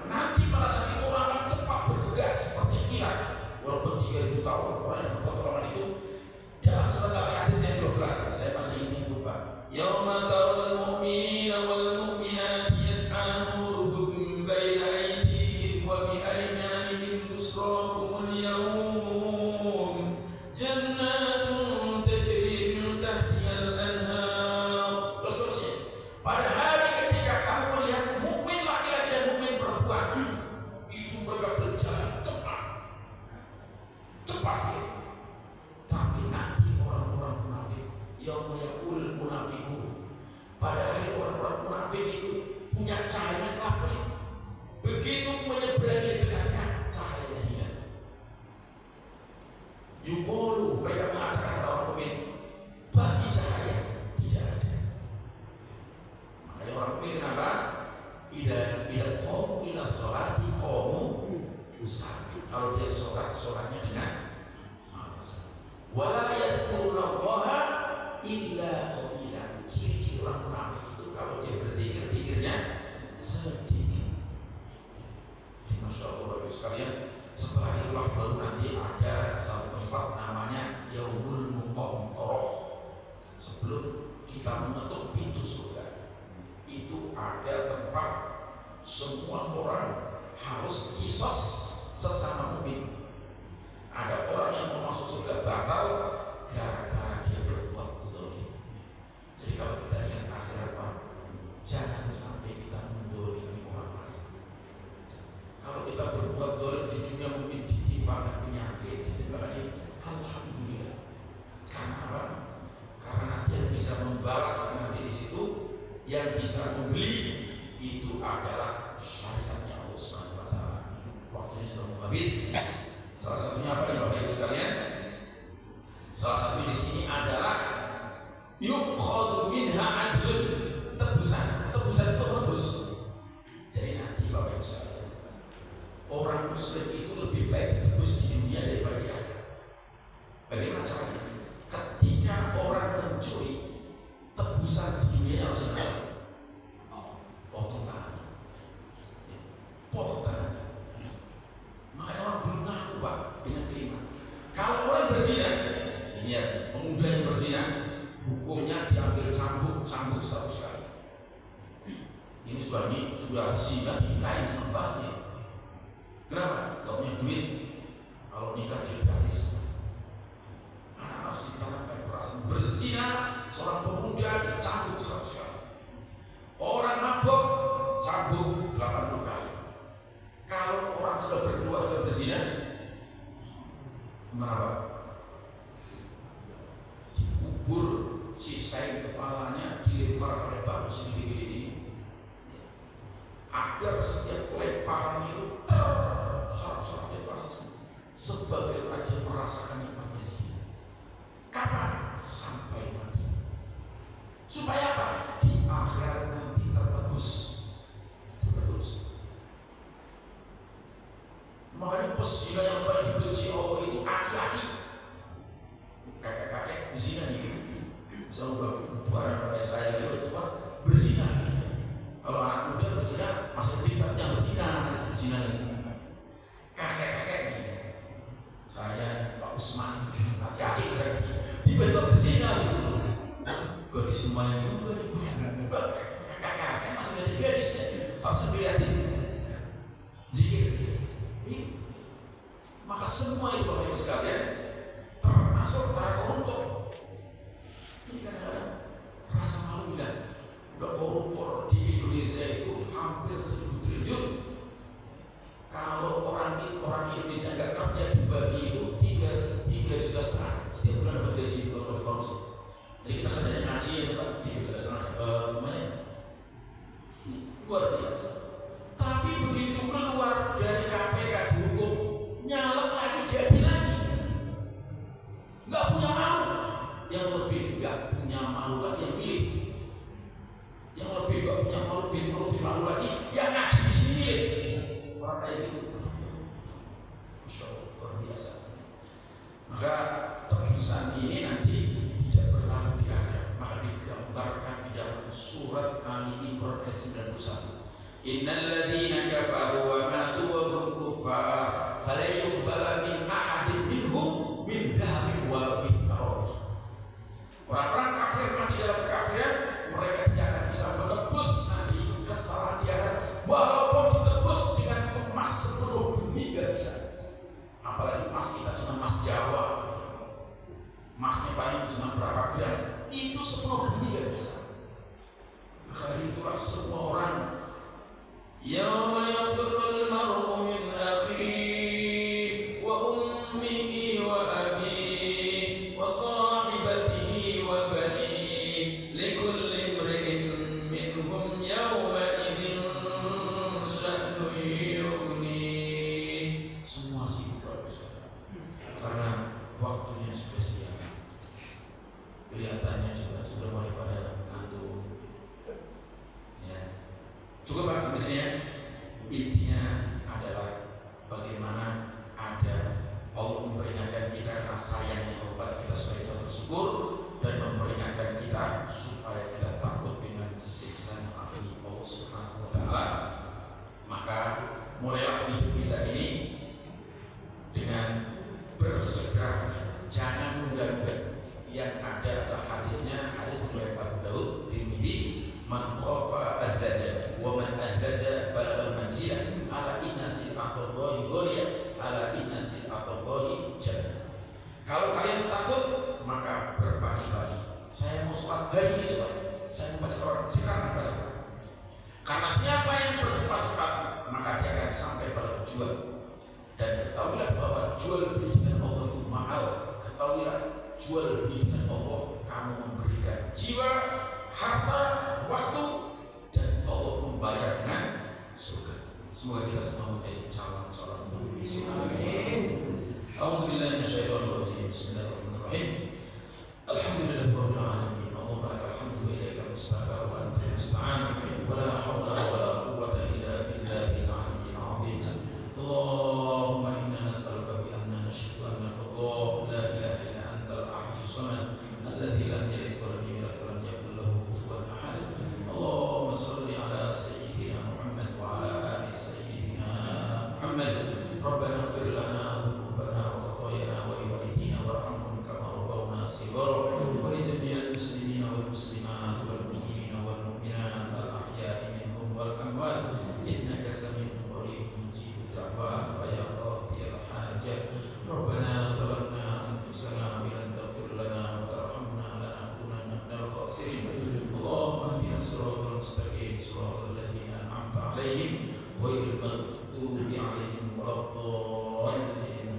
Speaker 1: Nanti pada saat itu orang akan cepat bergegas seperti kilat. Walaupun 3.000 tahun orang yang bertolongan itu dalam surat Al-Hadid ayat 12, saya masih ingin lupa. Yauma taral mu'minina wal mu'minati yas'a nuruhum baina aydihim wa bi aymanihim busrakumul yawm jannatun tajri min tahtiha al-anhar. Terus pada hari ketika kamu melihat mukmin laki-laki dan mukmin perempuan, itu mereka berjalan cepat. Tapi nanti orang-orang munafik, yauma yaqul munafiqun, pada hari orang-orang munafik itu punya cahaya kaprit. Begitu menyeberangi dekatnya, cahayanya hilang. Yuqulu, mereka mengatakan orang mukmin, bagi cahaya tidak ada. Makanya orang mukmin kenapa? Idza qamu ila sholati qamu usalla. Kalau dia sholatnya dengan malas. Wala yadhkurullaha illa qalilan. Ciri orang munafik itu kalau dia berzikir-zikirnya sedikit. Masya Allah sekalian, setelah itulah baru nanti ada satu tempat namanya Yaumul Muqamtarah. Sebelum kita menutup pintu surga, itu ada tempat semua orang harus kisos sesama mukmin. Ada orang yang mau masuk surga batal gara-gara dia berbuat zalim. Jadi kalau kita lihat akhirat, Pak, jangan sampai kita mendolimi orang lain. Kalau kita berbuat zalim di dunia mungkin ditimpakan penyakit, ditimpakan ini, alhamdulillah. Karena apa? Karena nanti yang bisa membalas nanti di situ, yang bisa membeli itu adalah syariatnya Allah Subhanahu wa taala. Waktunya sudah mau habis. Salah satunya apa nih Bapak Ibu sekalian? Salah satu di sini adalah yukhadhu minha adlun, tebusan. Tebusan itu menebus. Jadi nanti Bapak Ibu sekalian, orang muslim itu lebih baik ditebus di dunia daripada di akhirat. Bagaimana caranya? Ketika orang mencuri, tebusan di dunia harus ada. Potong tangannya. Potong tangannya. Makanya orang belum ngaku Pak dengan keimanan. Kalau orang berzina, ingat, pemuda yang berzina, hukumnya diambil cambuk 100 kali. Ini sudah zina dinikahin sempatnya. Kenapa? Gak punya duit. Kalau nikah jadi gratis. Anak harus ditanamkan perasaan berzina. Seorang pemuda dicambuk 100 kali. Orang mabuk cambuk 80 kali. Kalau orang sudah berkeluarga berzina, kenapa? Dikubur, sisain kepalanya, dilempar oleh batu segede ini, agar setiap lemparan itu tersarat sebagai wajah merasakan nikmatnya zina. Kapan? Sampai mati. Supaya apa? Di akhirat nanti tertebus. Makanya pesina yang paling dibenci Allah itu aki-aki. Kakek-kakek berzina nih. Misalnya buah saya itu Pak berzina. Kalau anak muda berzina masih lebih banyak berzina ini. Kakek-kakek nih. Saya Pak Usman, aki-aki saya tiba-tiba berzina gitu. Gadis semuanya juga. Kakek-kakek masih ada gadis ya. Harus dilihatin. Zikir. Maka semua itu Bapak Ibu sekalian termasuk para koruptor. Ini kadang-kadang rasa malu bilang udah koruptor di Indonesia itu hampir 1.000 triliun. Kalau orang Indonesia nggak kerja dibagi itu 3,5 juta setiap bulan dapat gaji kalau korupsi. Jadi kita kerjanya ngaji ya Pak, 3,5 juta lumayan. Ini luar biasa. Tapi begitu keluar dari KPK dihukum, nyalek lagi, jadi lagi. Nggak punya malu. Yang lebih nggak punya malu lagi yang milih. Yang lebih nggak punya malu, lebih malu lagi yang ngaji di sini. Orang kayak gitu, Masya Allah, luar biasa. Maka tebusan ini nanti tidak berlalu di akhirat. Maka digambarkan di dalam surat Ali Imran ayat 91. Innal ladzina kafaru wa matu wa hum kuffar fala yuqbala min ahadin minhum min dhahabin wa fiddah. Orang-orang kafir mati dalam kekafiran, mereka tidak akan bisa menebus nanti kesalahan di akhirat, walaupun ditebus dengan emas seluruh bumi nggak bisa. Apalagi emas kita cuma emas Jawa, emasnya paling cuma berapa gram, itu seluruh bumi nggak bisa. Maka itulah semua orang yang Dan ketahuilah bahwa jual beli dengan Allah itu mahal. Ketahuilah jual beli dengan Allah, kamu memberikan jiwa, harta, waktu, dan Allah membayar dengan surga. Semoga kita semua menjadi calon-calon penghuni surga. Alhamdulillah, bismillahirrahmanirrahim. Alhamdulillahirabbil alamin. Allahumma lakal hamdu wa ilaikal mustaqar wa antal musta'an. Wa la haula wa la quwwata illa billahil aliyyil azim. Allahumma inna nas'aluka bi anna nashhadu annaka la ilaha illa antal ahadus samad alladzi lam yalid wa lam yulad wa lam yakul lahu kufuwan ahad. Allahumma shalli ala sayyidina Muhammad wa ala ali sayyidina Muhammad. Rabbana ighfir lana dhunubana wa khatayana wa liwalidina warhamhum kama rabbawna shighara wa li jami'il muslimina wal muslimat wal mu'minina wal mu'minat al ahya'i minhum wal amwat innaka sami'un qaribun mujibud da'wat fa ya qadiyal hajat. Rabbana zalamna anfusana wa in lam taghfir lana wa tarhamna lanakunanna minal khasirin. Allahumma ihdina siratal mustaqim siratal ladzina an'amta 'alaihim ghairil maghdubi 'alaihim waladdallin.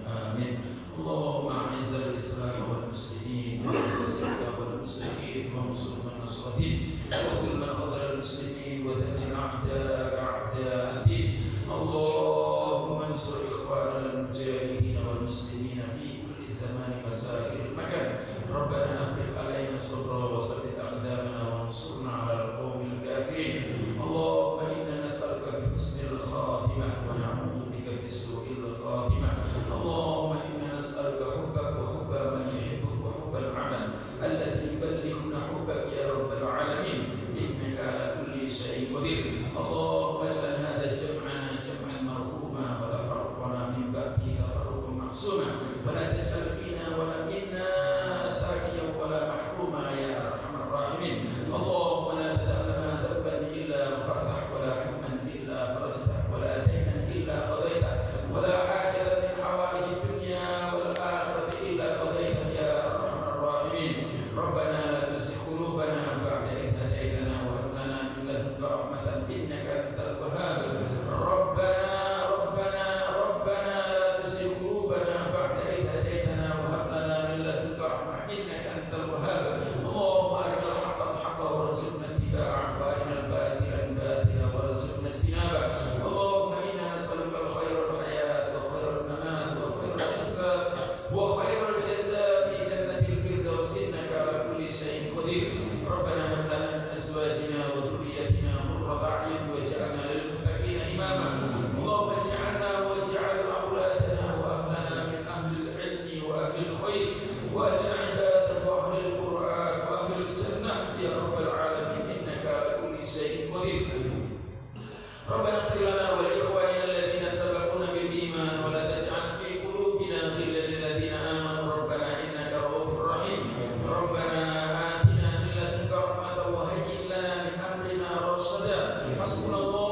Speaker 1: Amin. Allahumma a'izzal islam wal muslimin wa al-shirka wal musyrikin wa ansur man nasratin wa khudh man khadhara al-muslimin wa dammir a'da'aka a'da'ad-din. Allahumma ansur ikhwanana al-mujahidin wal muslimin fi kulli zaman wa sa'iril makan. Rabbana afrigh 'alaina sabra wa sabbit aqdamana wa ansurna 'alal qawmil kafirin. Allahumma inna nas'aluka bi husnil khatimah wa na'udzu bika bi su'il khatimah. Allahumma inna nas'aluka hubbaka wa hubba man yuhibbuk wa hubbal 'amal alladhi yuballighuna hubbaka ya rabbal 'alamin innaka 'ala kulli shay'in qadir. Allahumma ij'al hadha jam'ana jam'an marhuma wa tafarraqna min ba'dihi tafarruqan ma'suma wa la taj'al fina wa la minna sakiyan wa la mahruma ya arhamar rahimin. Allahumma la tada' lana dhanban illa ghafartahu wa la hamman illa farajtahu wa la daynan illa qadaytahu wa la hajatan min hawaij ad-dunya wal akhirati illa qadaytahu ya arhamar rahimin. Rabbana la tuzigh qulubana ba'da idh hadaytana wa hab lana min ladunka rahmatan innaka antal wahhab. Rabbana la tuzigh qulubana ba'da idh hadaytana wa hab lana min ladunka rahmatan innaka antal wahhab. Allahumma arinal haqqa haqqan warzuqna ittiba'ahu wa arinal batila batila warzuqna ijtinabah. Allahumma inna nas'aluka khairal hayat wa khairal mamat wa khairal hisab wa khairal jazaa fi jannatil firdaus innaka 'ala kulli shay'in qadir. Rabbana hab lana min azwajina wa dhurriyyatina qurrata a'yun waj'alna lil muttaqina imama. Allahumma ij'alna waj'al awladana wa ahlana min ahlil ilmi wa ahlil khair wa ahlil ibadah wa ahlil qur'an wa ahlil jannah ya rabbal alamin innaka 'ala kulli shay'in qadir. Rabbana ighfir lana wa li ikhwanina alladhina sabaquna bil iman wa la taj'al fi qulubina ghillan lil ladzina amanu rabbana innaka ra'ufur rahim. Rabbana atina min ladunka rahmatan wa hayyi' lana min amrina rashada. Hasbunallahu